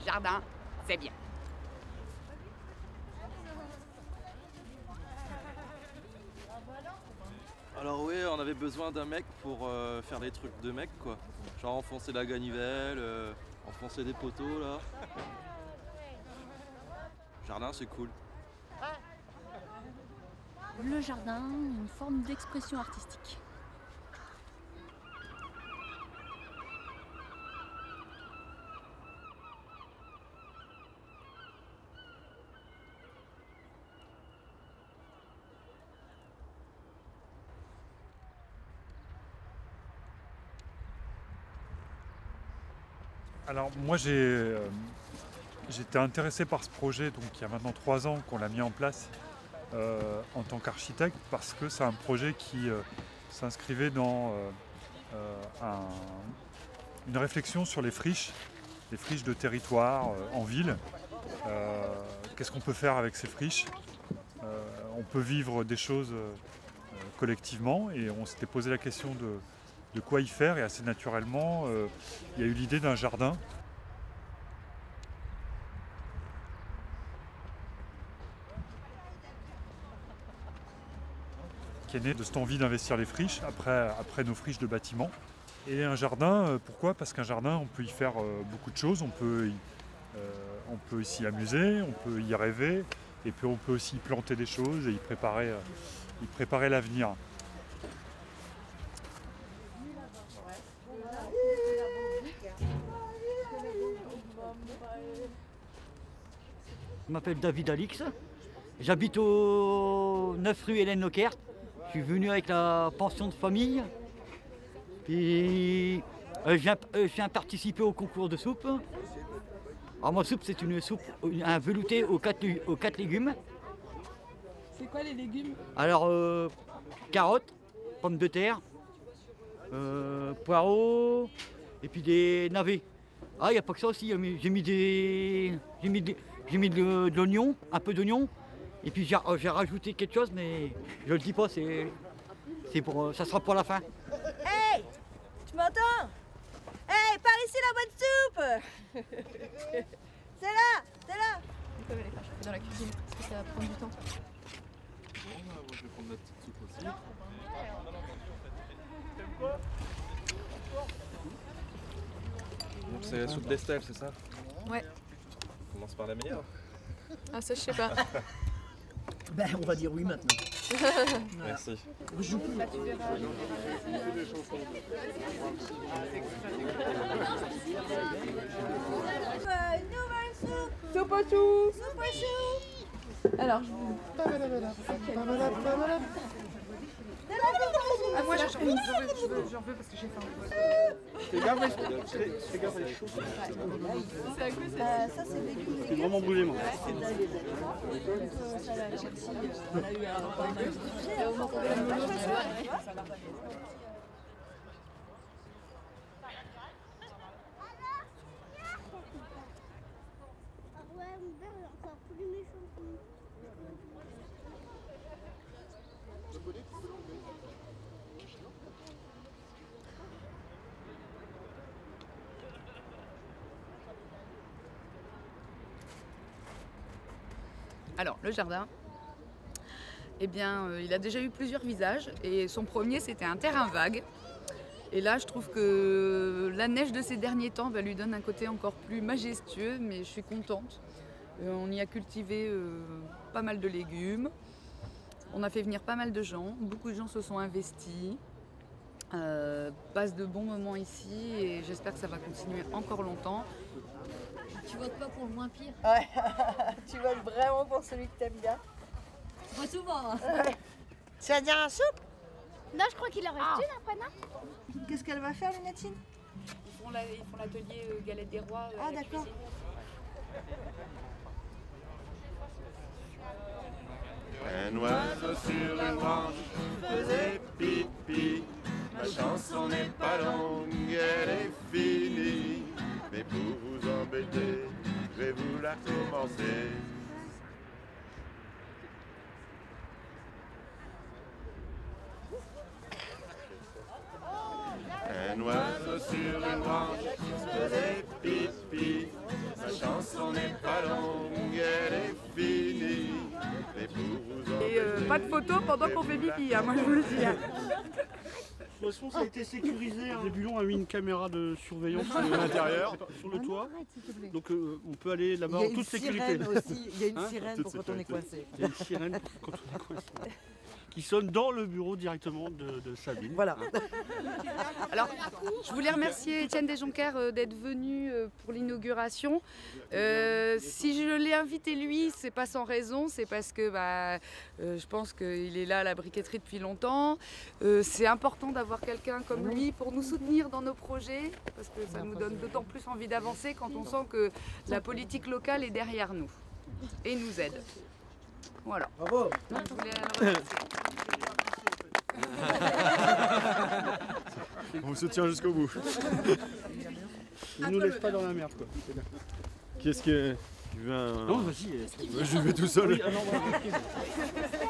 jardin, c'est bien. Alors oui, on avait besoin d'un mec pour faire des trucs de mec quoi. Genre enfoncer la ganivelle, enfoncer des poteaux là. Jardin c'est cool. Le jardin, une forme d'expression artistique. Alors moi j'étais intéressé par ce projet donc il y a maintenant 3 ans qu'on l'a mis en place en tant qu'architecte parce que c'est un projet qui s'inscrivait dans une réflexion sur les friches de territoire en ville. Qu'est-ce qu'on peut faire avec ces friches? On peut vivre des choses collectivement et on s'était posé la question de quoi y faire et assez naturellement il y a eu l'idée d'un jardin. Qui est né de cette envie d'investir les friches après nos friches de bâtiments. Et un jardin, pourquoi? Parce qu'un jardin, on peut y faire beaucoup de choses, on peut s'y amuser, on peut y rêver, et puis on peut aussi y planter des choses et y préparer l'avenir. Je m'appelle David Alix, j'habite au 9 rue Hélène Leclerc. Je suis venu avec la pension de famille. Puis je viens participer au concours de soupe. Alors ma soupe c'est une soupe, un velouté aux 4 légumes. C'est quoi les légumes? Alors carottes, pommes de terre, poireaux et puis des navets. Ah il n'y a pas que ça aussi, j'ai mis de l'oignon, un peu d'oignon. Et puis j'ai rajouté quelque chose mais je le dis pas, ça sera pour la fin. Hey! Tu m'entends? Hey, par ici la bonne soupe! C'est là! C'est là! Ils peuvent aller faire chauffer dans la cuisine parce que ça va prendre du temps. Je vais prendre ma petite soupe aussi. Donc c'est la soupe d'Estelle, c'est ça? Ouais. On commence par la meilleure. Ah ça je sais pas. Ben on va dire oui maintenant. Merci. Nouvelle soupe! Soupe aux choux. Soupe aux choux! Alors, je vous... Ah, moi, j'en veux parce que j'ai faim. Fais gaffe, elle est chaude. C'est à quoi Ça, c'est des légumes. C'est vraiment brûlé, moi. Ouais, mon père est encore plus méchant que nous. Alors, le jardin, eh bien, il a déjà eu plusieurs visages et son premier, c'était un terrain vague. Et là, je trouve que la neige de ces derniers temps lui donne un côté encore plus majestueux, mais je suis contente. On y a cultivé pas mal de légumes. On a fait venir pas mal de gens. Beaucoup de gens se sont investis. Passent de bons moments ici et j'espère que ça va continuer encore longtemps. Tu votes pas pour le moins pire? Ouais, tu votes vraiment pour celui que t'aimes bien. Pas souvent. Ouais. Tu vas dire un soupe? Non, je crois qu'il en reste une après, non? Qu'est-ce qu'elle va faire, Lunatine? Ils font l'atelier Galette des Rois. Ah, d'accord. Un oiseau sur une branche faisait pipi. Ma chanson n'est pas longue, elle est finie. Mais pour vous embêter, je vais vous la recommencer. Un oiseau sur une branche faisait pipi. Ma chanson de photos pendant qu'on fait pipi, hein, moi je vous le dis. Hein. De toute façon, ça a été sécurisé. Hein. Zébulon a mis une caméra de surveillance à l'intérieur, sur le toit. Donc on peut aller là-bas en toute sécurité. Il y a une sirène pour quand on est coincé. Il y a une sirène pour quand on est coincé. Qui sonne dans le bureau directement de Sabine. Voilà. Alors, je voulais remercier Étienne Desjonquers d'être venu pour l'inauguration. Si je l'ai invité lui, c'est pas sans raison, c'est parce que je pense qu'il est là à la briqueterie depuis longtemps. C'est important d'avoir quelqu'un comme lui pour nous soutenir dans nos projets, parce que ça nous donne d'autant plus envie d'avancer quand on sent que la politique locale est derrière nous et nous aide. Voilà. Bravo. Donc, je voulais le remercier. On se tient jusqu'au bout. Il nous laisse pas dans la merde quoi. Qui est-ce qui veut un... Non, vas-y. Je vais tout seul. Oui, non,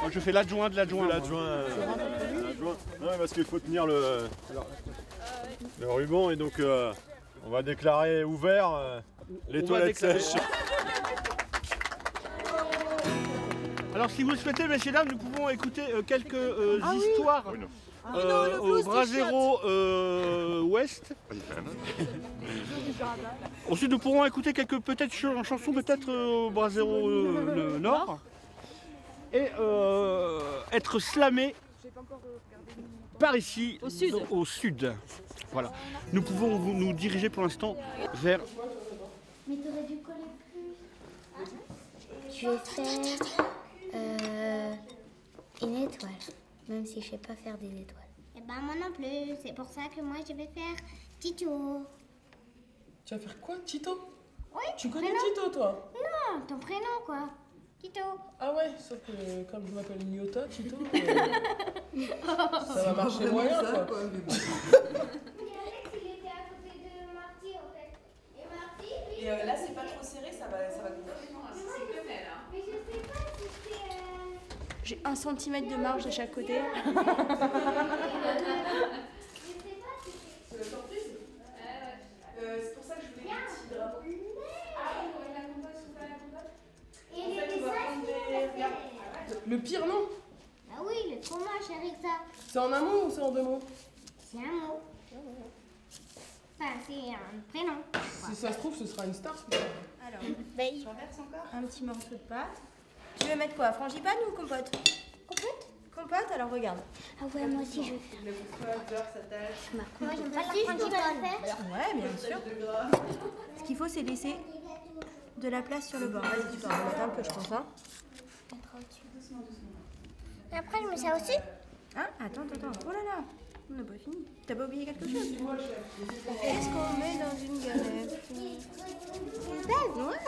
moi, je fais l'adjoint de l'adjoint. L'adjoint. Non, parce qu'il faut tenir le ruban et donc on va déclarer ouvert les toilettes sèches. Alors si vous le souhaitez, messieurs dames, nous pouvons écouter quelques histoires au Brasero Ouest. Ensuite nous pourrons écouter quelques peut-être chansons au Brasero Nord. Et être slamés par ici, au sud. Voilà. Nous pouvons nous diriger pour l'instant vers... Mais t'aurais dû coller plus. Je vais faire une étoile, même si je sais pas faire des étoiles. Eh ben moi non plus, c'est pour ça que moi je vais faire Tito. Tu vas faire quoi, Tito? Oui. Tu connais prénom. Tito, toi? Non, ton prénom quoi. Tito. Ah ouais, sauf que comme je m'appelle Nyota, Tito, ça va marcher moyen quoi. Alex, il était à côté de Marty en fait. Et Marty, lui... Et là, c'est pas trop serré, ça va complètement Mais je sais pas si c'est... J'ai 1 cm de marge de chaque côté. Je sais pas si c'est... C'est la surprise. C'est pour ça que je voulais des petits drapeaux. Ah oui, la compote, c'est pas la compote. Et les dessins, Le pire, non? ah oui, le trop moche avec ça. C'est en un mot ou c'est en deux mots? C'est un mot. Enfin, c'est un prénom. Si ça se trouve, ce sera une star. Alors, un petit morceau de pâte. Tu veux mettre quoi? Frangipane ou compote? Compote? Compote, alors regarde. Ah ouais, moi aussi je veux faire. Le beurre, ça tâche. Moi j'aime pas la frangipane. Ouais, bien sûr. Ce qu'il faut, c'est laisser de la place sur le bord. Vas-y, tu dois en mettre un peu, je pense. Hein. Et après, je mets ça aussi. Hein? Attends. Oh là là, on n'a pas fini. T'as pas oublié quelque chose? Qu'est-ce qu'on met dans une galette? Ouais.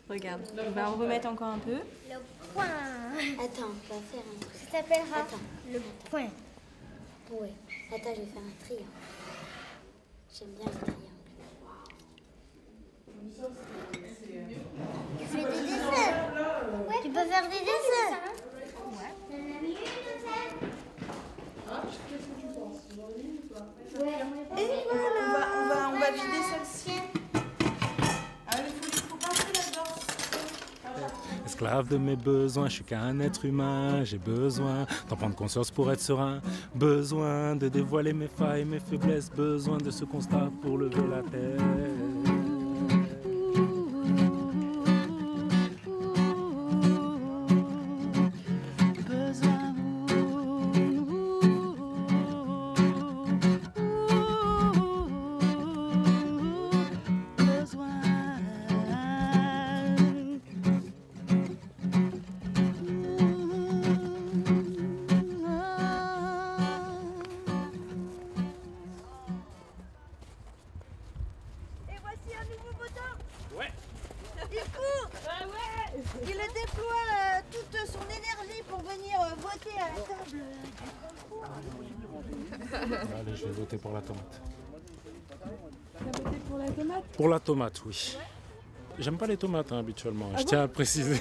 Regarde, on va en remettre encore un peu. Le point. Attends, on va faire un truc. Ça s'appellera le point. Oui. Attends, je vais faire un triangle. J'aime bien les triangles. Tu fais des dessins? Ouais. Tu peux faire des dessins? Ouais. Et voilà, on va vider celle-ci. Ah, il faut passer là-dedans. Esclave de mes besoins, je suis qu'un être humain. J'ai besoin d'en prendre conscience pour être serein. Besoin de dévoiler mes failles, mes faiblesses. Besoin de ce constat pour lever la tête. Il déploie toute son énergie pour venir voter à la table. Allez, je vais voter pour la tomate. T'as voté pour la tomate? Pour la tomate, oui. J'aime pas les tomates habituellement, je tiens à préciser.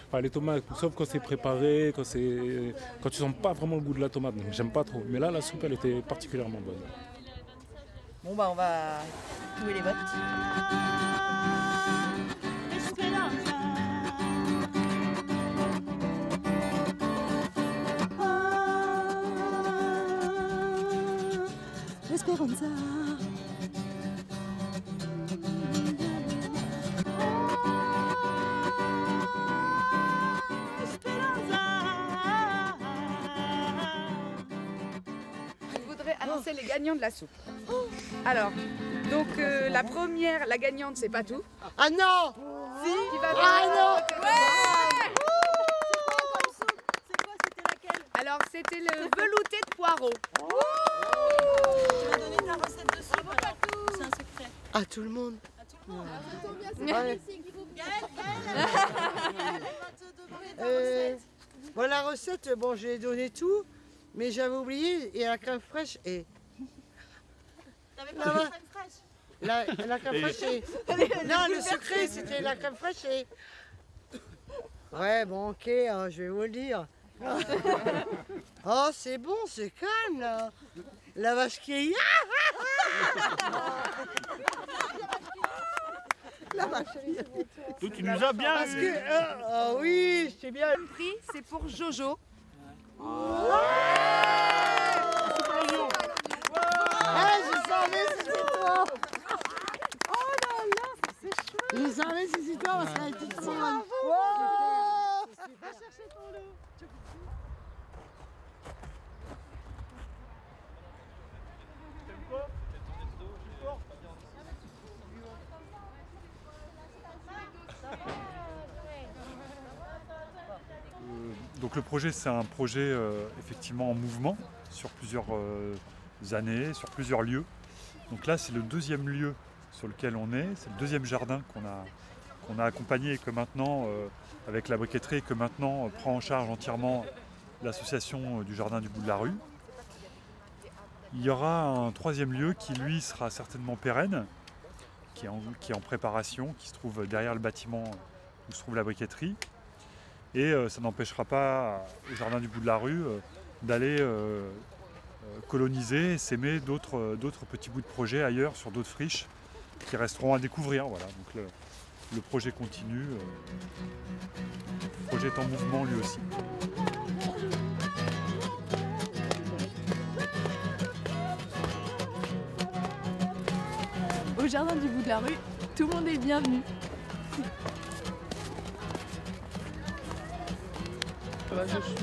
Enfin, les tomates, sauf quand c'est préparé, quand tu sens pas vraiment le goût de la tomate, donc j'aime pas trop. Mais là, la soupe, elle était particulièrement bonne. Bon bah on va jouer les votes. Speranza. Je voudrais annoncer les gagnants de la soupe. Alors, donc la première, la gagnante, c'est Patou. Ah non! Si, qui va Ah non! Alors, c'était le velouté de poireaux. Tu vas donner ta recette de soupe alors. C'est un secret. À tout le monde. Gaël, Bon, la recette, bon, j'ai donné tout, mais j'avais oublié, et la crème fraîche est... T'avais pas de crème fraîche? La crème fraîche est... Non, le secret, c'était la crème fraîche et... Ouais, bon, ok, je vais vous le dire. Oh, c'est bon, c'est calme, là. La vache qui est... La vache qui est... Donc tu nous as bien Parce eu. que... Oh oui, je t'ai bien... Le prix, c'est pour Jojo. Je savais que c'était toi. Oh là là, c'est chouette. Je savais que c'était toi parce qu'elle était petite. Bravo. Va chercher ton lot. Donc le projet, c'est un projet effectivement en mouvement sur plusieurs années, sur plusieurs lieux. Donc là, c'est le deuxième lieu sur lequel on est, c'est le deuxième jardin qu'on a accompagné et que maintenant, avec la briqueterie, que maintenant prend en charge entièrement l'association du jardin du bout de la rue. Il y aura un troisième lieu qui, lui, sera certainement pérenne, qui est en préparation, qui se trouve derrière le bâtiment où se trouve la briqueterie. Et ça n'empêchera pas au jardin du bout de la rue d'aller coloniser, s'aimer d'autres petits bouts de projet ailleurs sur d'autres friches qui resteront à découvrir. Voilà. Donc le projet continue, le projet est en mouvement lui aussi. Au jardin du bout de la rue, tout le monde est bienvenu. Ça va, je chute.